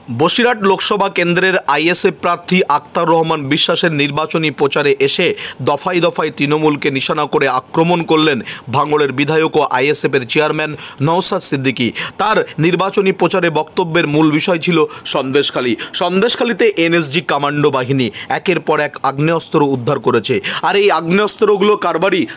বসিরহাট লোকসভা কেন্দ্রের আইএসএফ প্রার্থী আক্তার রহমান বিশ্বাসের নির্বাচনী প্রচারে এসে দফায় দফায় তৃণমূলকে নিশানা করে আক্রমণ করলেন ভাঙড়ের বিধায়ক ও আইএসএফের চেয়ারম্যান নওশাদ সিদ্দিকী। তার নির্বাচনী প্রচারে বক্তব্যের মূল বিষয় ছিল সন্দেশখালীতে এনএসজি কমান্ডো বাহিনী একের পর এক আগ্নেয়াস্ত্র উদ্ধার করেছে। আর এই আগ্নেয়াস্ত্রগুলো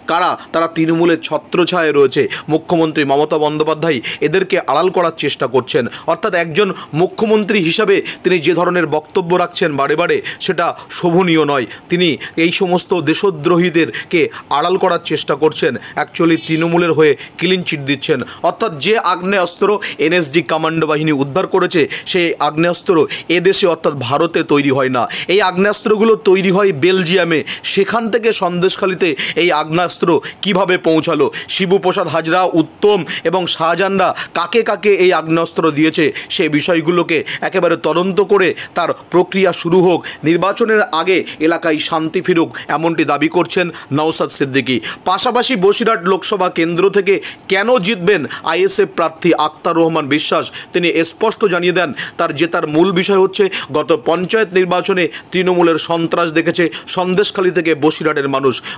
কারা তারা তৃণমূলের ছত্রছায়ায় রয়েছে। মুখ্যমন্ত্রী মমতা বন্দ্যোপাধ্যায় এদেরকে আড়াল করার চেষ্টা করছেন। অর্থাৎ একজন মুখ্যমন্ত্রী হিসাবে তিনি যে ধরনের বক্তব্য রাখছেন বারে বারে, সেটা শোভনীয় নয়। তিনি এই সমস্ত দেশদ্রোহীদেরকে আড়াল করার চেষ্টা করছেন, অ্যাকচুয়ালি তৃণমূলের হয়ে ক্লিন চিট দিচ্ছেন। অর্থাৎ যে আগ্নেয়াস্ত্র এনএসজি কমান্ডো বাহিনী উদ্ধার করেছে, সেই আগ্নেয়াস্ত্র এদেশে অর্থাৎ ভারতে তৈরি হয় না। এই আগ্নেয়াস্ত্রগুলো তৈরি হয় বেলজিয়ামে। সেখান থেকে সন্দেশখালীতে এই আগ্নেয়াস্ত্র কিভাবে পৌঁছালো, শিবুপ্রসাদ হাজরা, উত্তম এবং শাহজাহানরা কাকে কাকে এই আগ্নেয়াস্ত্র দিয়েছে, সেই বিষয়গুলোকে একেবারে তদন্ত করে তার প্রক্রিয়া শুরু হোক। নির্বাচনের আগে এলাকায় শান্তি ফিরুক, এমনটি দাবি করছেন নওশাদ সিদ্দিকী। পাশাপাশি বসিরহাট লোকসভা কেন্দ্র থেকে কেন জিতবেন আইএসএফ প্রার্থী আক্তার রহমান বিশ্বাস, তিনি স্পষ্ট জানিয়ে দেন তার জেতার মূল বিষয় হচ্ছে গত পঞ্চায়েত নির্বাচনে তৃণমূলের সন্ত্রাস দেখেছে সন্দেশখালী থেকে বসিরহাটের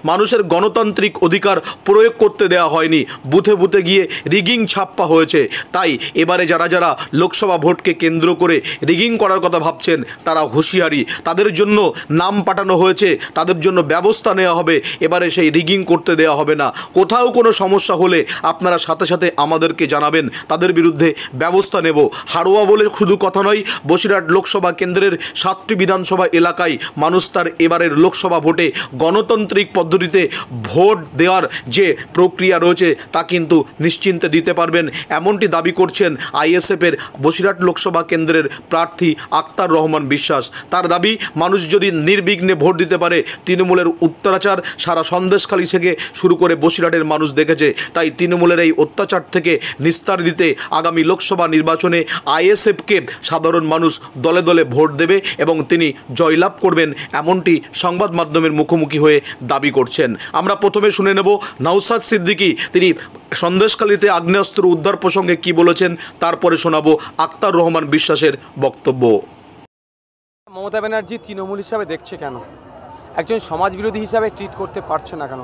মানুষের গণতান্ত্রিক অধিকার প্রয়োগ করতে দেওয়া হয়নি, বুথে বুথে গিয়ে রিগিং ছাপ্পা হয়েছে। তাই এবারে যারা লোকসভা ভোটকে কেন্দ্র করে রিগিং করার কথা ভাবছেন তারা হুঁশিয়ারি, তাদের জন্য নাম পাঠানো হয়েছে, তাদের জন্য ব্যবস্থা নেওয়া হবে। এবারে সেই রিগিং করতে দেওয়া হবে না। কোথাও কোনো সমস্যা হলে আপনারা সাথে সাথে আমাদেরকে জানাবেন, তাদের বিরুদ্ধে ব্যবস্থা নেব। হাড়োয়া বলে শুধু কথা নয়, বসিরহাট লোকসভা কেন্দ্রের 7টি বিধানসভা এলাকায় মানুষ তার এবারের লোকসভা ভোটে গণতান্ত্রিক পদ্ধতিতে ভোট দেওয়ার যে প্রক্রিয়া রয়েছে তা কিন্তু নিশ্চিন্তে দিতে পারবেন, এমনটি দাবি করছেন আইএসএফের বসিরহাট লোকসভা কেন্দ্রের প্রার্থী আক্তার রহমান বিশ্বাস। তার দাবি, মানুষ যদি নির্বিঘ্নে ভোট দিতে পারে, তৃণমূলের অত্যাচার সারা সন্দেশখালী থেকে শুরু করে বসিরহাটের মানুষ দেখেছে। তাই তৃণমূলের এই অত্যাচার থেকে নিস্তার দিতে আগামী লোকসভা নির্বাচনে আইএসএফকে সাধারণ মানুষ দলে দলে ভোট দেবে এবং তিনি জয়লাভ করবেন, এমনটি সংবাদ মাধ্যমের মুখোমুখি হয়ে দাবি করছেন। আমরা প্রথমে শুনে নেব নওশাদ সিদ্দিকী, তিনি সন্দেশখালীতে আগ্নেয়াস্ত্র উদ্ধার প্রসঙ্গে কি বলেছেন, তারপরে শোনাবো আক্তার রহমান বিশ্বাসের বক্তব্য। মমতা ব্যানার্জি তৃণমূল হিসাবে দেখছে কেন, একজন সমাজবিরোধী হিসাবে ট্রিট করতে পারছে না কেন,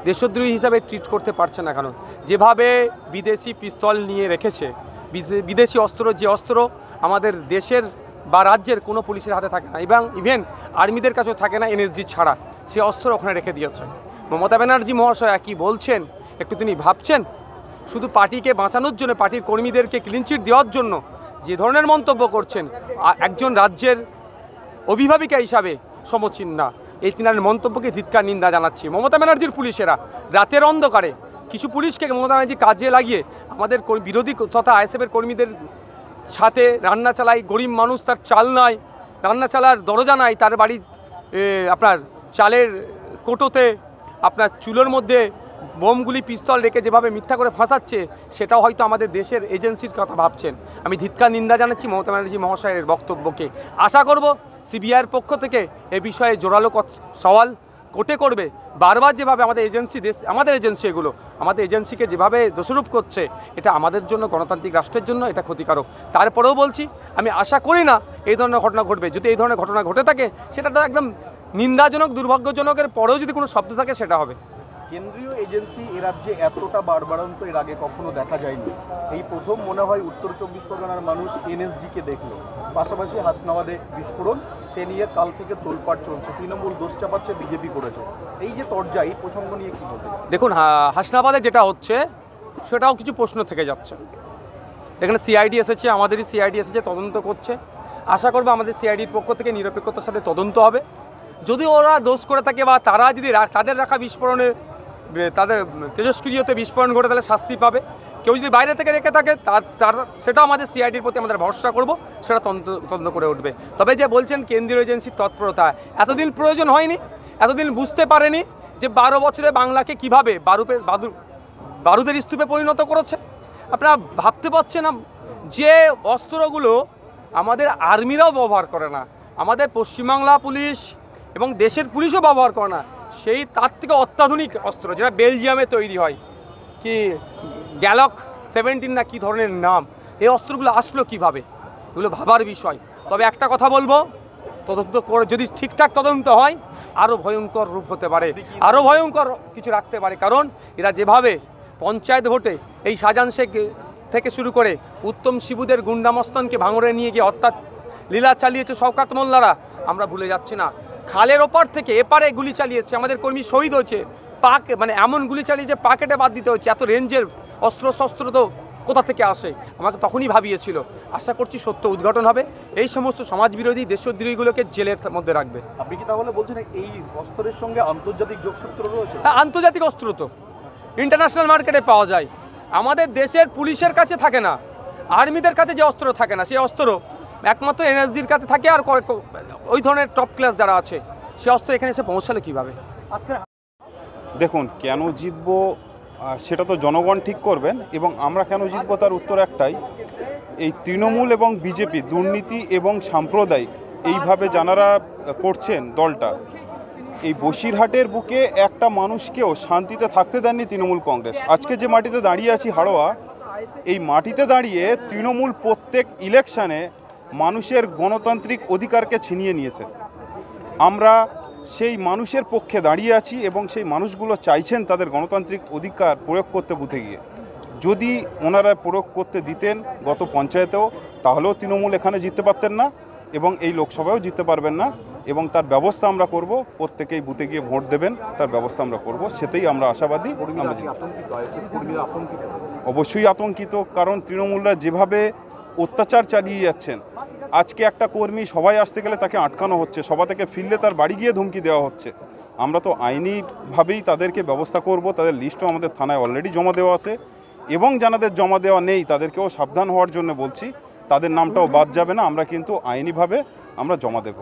দেশদ্রোহী হিসাবে ট্রিট করতে পারছে না কেন? যেভাবে বিদেশি পিস্তল নিয়ে রেখেছে, বিদেশি অস্ত্র, যে অস্ত্র আমাদের দেশের বা রাজ্যের কোনো পুলিশের হাতে থাকে না, এবং ইভেন আর্মিদের কাছেও থাকে না এনএসজি ছাড়া, সে অস্ত্র ওখানে রেখে দিয়েছে। মমতা ব্যানার্জি মহাশয়া কি বলছেন একটু তিনি ভাবছেন? শুধু পার্টিকে বাঁচানোর জন্য, পার্টির কর্মীদেরকে ক্লিন চিট দেওয়ার জন্য যে ধরনের মন্তব্য করছেন, একজন রাজ্যের অভিভাবিকা হিসাবে সমীচীন না। এই তিনার মন্তব্যকে ধিক্কার নিন্দা জানাচ্ছি। মমতা ব্যানার্জির পুলিশেরা রাতের অন্ধকারে কিছু পুলিশকে মমতা ব্যানার্জি কাজে লাগিয়ে আমাদের বিরোধী তথা আইএসএফের কর্মীদের সাথে রান্না চালায়। গরিব মানুষ, তার চাল নাই, রান্না চালার দরজা নাই, তার বাড়ি আপনার চালের কোটোতে আপনার চুলোর মধ্যে বোমগুলি পিস্তল রেখে যেভাবে মিথ্যা করে ফাঁসাচ্ছে, সেটাও হয়তো আমাদের দেশের এজেন্সির কথা ভাবছেন। আমি ধিক্কার নিন্দা জানাচ্ছি মমতা ব্যানার্জি মহাশয়ের বক্তব্যকে। আশা করব সিবিআইয়ের পক্ষ থেকে এ বিষয়ে জোরালো সওয়াল কোর্টে করবে। বারবার যেভাবে আমাদের এজেন্সি এগুলো আমাদের এজেন্সিকে যেভাবে দোষারোপ করছে, এটা আমাদের জন্য, গণতান্ত্রিক রাষ্ট্রের জন্য এটা ক্ষতিকারক। তারপরেও বলছি, আমি আশা করি না এই ধরনের ঘটনা ঘটবে। যদি এই ধরনের ঘটনা ঘটে থাকে, সেটা তো একদম নিন্দাজনক, দুর্ভাগ্যজনকের পরেও যদি কোনো শব্দ থাকে সেটা হবে। কেন্দ্রীয় এজেন্সি এ রাজ্যে এতটা বাড়বাড়ন্ত এর আগে কখনো দেখা যায়নি। এই প্রথম মনে হয় উত্তর 24 পরগনার মানুষ এনএসজিকে দেখলো। পাশাপাশি হাসনাবাদে বিস্ফোরণ, সে নিয়ে কাল থেকে তোলপাড় চলছে, তৃণমূল দোষ চাপাচ্ছে বিজেপি করেছে। এই যে তরজা, এই প্রসঙ্গ নিয়ে কী বলতে? দেখুন, হাসনাবাদে যেটা হচ্ছে সেটাও কিছু প্রশ্ন থেকে যাচ্ছে। এখানে সিআইডি এসেছে, আমাদেরই সিআইডি এসেছে, তদন্ত করছে। আশা করবো আমাদের সিআইডির পক্ষ থেকে নিরপেক্ষতার সাথে তদন্ত হবে। যদি ওরা দোষ করে থাকে বা তারা যদি তাদের রাখা বিস্ফোরণে, তাদের তেজস্ক্রিয়তে বিস্ফোরণ ঘটে, তাহলে শাস্তি পাবে। কেউ যদি বাইরে থেকে রেখে থাকে তার সেটাও আমাদের সিআইডির প্রতি আমাদের ভরসা করব, সেটা তদন্ত করে উঠবে। তবে যে বলছেন কেন্দ্রীয় এজেন্সির তৎপরতা, এতদিন প্রয়োজন হয়নি, এতদিন বুঝতে পারেনি যে 12 বছরে বাংলাকে কীভাবে বারুদের স্তূপে পরিণত করেছে। আপনারা ভাবতে পারছেন না যে অস্ত্রগুলো আমাদের আর্মিরাও ব্যবহার করে না, আমাদের পশ্চিমবাংলা পুলিশ এবং দেশের পুলিশও ব্যবহার করে না, সেই তার থেকে অত্যাধুনিক অস্ত্র যেটা বেলজিয়ামে তৈরি হয়, কি গ্যালক 17 না কি ধরনের নাম, এই অস্ত্রগুলো আসলো কিভাবে? এগুলো ভাবার বিষয়। তবে একটা কথা বলবো, তদন্ত করে যদি ঠিকঠাক তদন্ত হয় আরও ভয়ঙ্কর রূপ হতে পারে, আরও ভয়ঙ্কর কিছু রাখতে পারে। কারণ এরা যেভাবে পঞ্চায়েত ভোটে এই শাহজাহান শেখ থেকে শুরু করে উত্তম শিবুদের গুন্ডামস্তানকে ভাঙড়ে নিয়ে গিয়ে হত্যা লীলা চালিয়েছে শওকাত মোল্লারা, আমরা ভুলে যাচ্ছি না। খালের ওপার থেকে এপারে গুলি চালিয়েছে, আমাদের কর্মী শহীদ হয়েছে, পাক মানে এমন গুলি চালিয়েছে পাকেটে বাদ দিতে হচ্ছে। এত রেঞ্জের অস্ত্র শস্ত্র তো কোথা থেকে আসে, আমাকে তখনই ভাবিয়েছিল। আশা করছি সত্য উদ্ঘাটন হবে, এই সমস্ত সমাজবিরোধী দেশদ্রোহীগুলোকে জেলের মধ্যে রাখবে। আপনি কি তাহলে বলছেন এই অস্ত্রের সঙ্গে আন্তর্জাতিক যোগসূত্র রয়েছে? হ্যাঁ, আন্তর্জাতিক অস্ত্র তো ইন্টারন্যাশনাল মার্কেটে পাওয়া যায়, আমাদের দেশের পুলিশের কাছে থাকে না, আর্মিদের কাছে যে অস্ত্র থাকে না সেই অস্ত্র একমাত্র এনএসজির কাছে থাকে। আর ওই ধরনের টপ ক্লাস যারা আছে সে অস্ত্র এখানে এসে পৌঁছালে কীভাবে? দেখুন, কেন জিতবো সেটা তো জনগণ ঠিক করবেন, এবং আমরা কেন জিতবো তার উত্তর একটাই, এই তৃণমূল এবং বিজেপি দুর্নীতি এবং সাম্প্রদায়িক এইভাবে যারা করছেন দলটা, এই বসিরহাটের বুকে একটা মানুষকেও শান্তিতে থাকতে দেননি তৃণমূল কংগ্রেস। আজকে যে মাটিতে দাঁড়িয়ে আছি হাড়োয়া, এই মাটিতে দাঁড়িয়ে তৃণমূল প্রত্যেক ইলেকশানে মানুষের গণতান্ত্রিক অধিকারকে ছিনিয়ে নিয়েছে। আমরা সেই মানুষের পক্ষে দাঁড়িয়ে আছি এবং সেই মানুষগুলো চাইছেন তাদের গণতান্ত্রিক অধিকার প্রয়োগ করতে বুথে গিয়ে। যদি ওনারা প্রয়োগ করতে দিতেন গত পঞ্চায়েতেও, তাহলেও তৃণমূল এখানে জিততে পারতেন না এবং এই লোকসভায়ও জিততে পারবেন না, এবং তার ব্যবস্থা আমরা করব। প্রত্যেকেই বুথে গিয়ে ভোট দেবেন, তার ব্যবস্থা আমরা করব, সেটাই আমরা আশাবাদী। আমরা অবশ্যই আতঙ্কিত, কারণ তৃণমূলরা যেভাবে অত্যাচার চালিয়ে যাচ্ছেন। আজকে একটা কর্মী সবাই আসতে গেলে তাকে আটকানো হচ্ছে, সভা থেকে ফিরলে তার বাড়ি গিয়ে ধমকি দেওয়া হচ্ছে। আমরা তো আইনিভাবেই তাদেরকে ব্যবস্থা করব, তাদের লিস্টও আমাদের থানায় অলরেডি জমা দেওয়া আছে, এবং যাদের জমা দেওয়া নেই তাদেরকেও সাবধান হওয়ার জন্য বলছি, তাদের নামটাও বাদ যাবে না, আমরা কিন্তু আইনিভাবে আমরা জমা দেব।